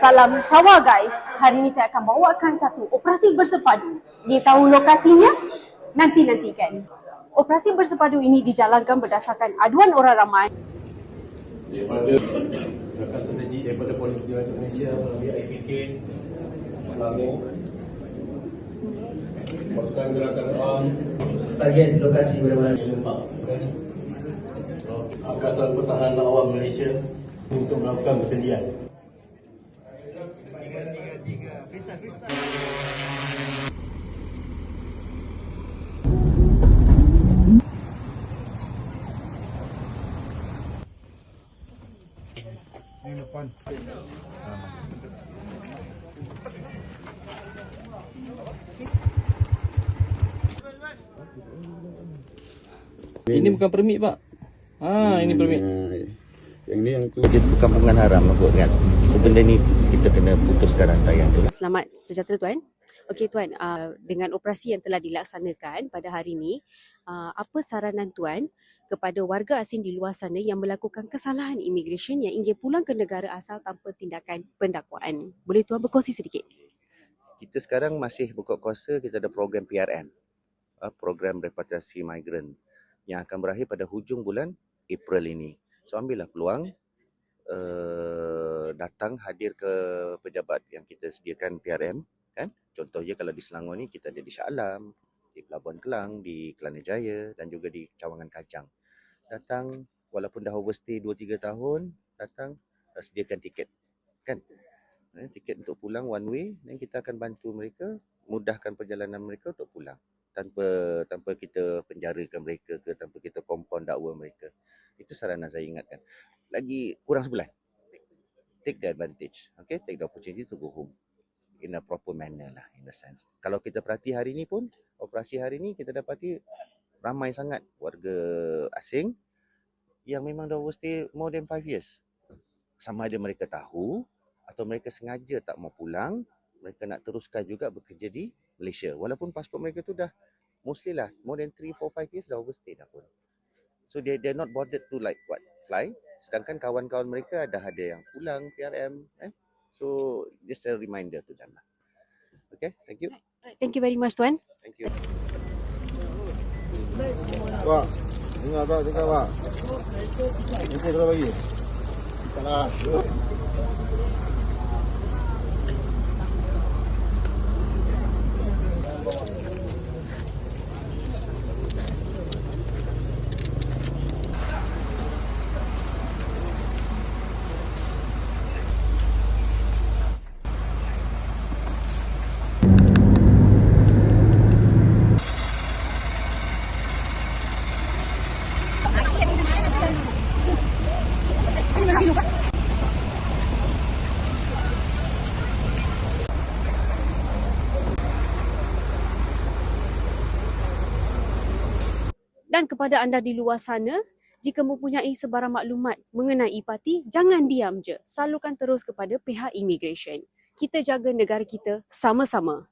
Salam Syawal guys, hari ini saya akan bawakan satu operasi bersepadu. Dia tahu lokasinya? Nanti-nantikan. Operasi bersepadu ini dijalankan berdasarkan aduan orang ramai. Daripada rakan strategi daripada Polis Diraja Malaysia melalui IPK Selangor, pasukan gerakan awam target lokasi mana-mana Lempak, Angkatan Pertahanan Awam Malaysia untuk melakukan persendian. Ini bukan permit, Pak. Ini permit. Yang ni yang tu dia bukan permangan haram lah kot kan. So benda ni kita kena putuskan rantai yang tu lah. Selamat sejahtera Tuan. Okey Tuan, dengan operasi yang telah dilaksanakan pada hari ini, apa saranan Tuan kepada warga asing di luar sana yang melakukan kesalahan imigresen yang ingin pulang ke negara asal tanpa tindakan pendakwaan? Boleh Tuan berkongsi sedikit? Kita sekarang masih buka kuasa, kita ada program PRM. Program repatriasi migran yang akan berakhir pada hujung bulan April ini. So ambillah peluang, datang hadir ke pejabat yang kita sediakan PRM. Kan? Contohnya kalau di Selangor ni kita ada di Shah Alam, di Pelabuhan Kelang, di Kelana Jaya dan juga di Cawangan Kajang. Datang walaupun dah overstay 2-3 tahun, datang sediakan tiket. Kan? Tiket untuk pulang one way dan kita akan bantu mereka, mudahkan perjalanan mereka untuk pulang. Tanpa kita penjarakan mereka ke, tanpa kita compound dakwa mereka. Itu saranan saya ingatkan. Lagi kurang sebulan. Take the advantage. Okay? Take the opportunity to go home. In a proper manner lah, in a sense. Kalau kita perhati hari ni pun, operasi hari ni kita dapati ramai sangat warga asing yang memang dah overstay more than 5 years. Sama ada mereka tahu atau mereka sengaja tak mau pulang, mereka nak teruskan juga bekerja di Malaysia. Walaupun pasport mereka tu dah mostly lah, more than 3, 4, 5 years dah overstay dah pun. So they're not bothered to like fly. Sedangkan kawan-kawan mereka dah ada yang pulang PRM. So just a reminder to them lah. Okay, thank you. Thank you very much Tuan. Thank you. Pak, dengar tak cakap Pak? Nanti kalau bagi. Salah. Dan kepada anda di luar sana, jika mempunyai sebarang maklumat mengenai parti, jangan diam je. Salurkan terus kepada pihak imigresen. Kita jaga negara kita sama-sama.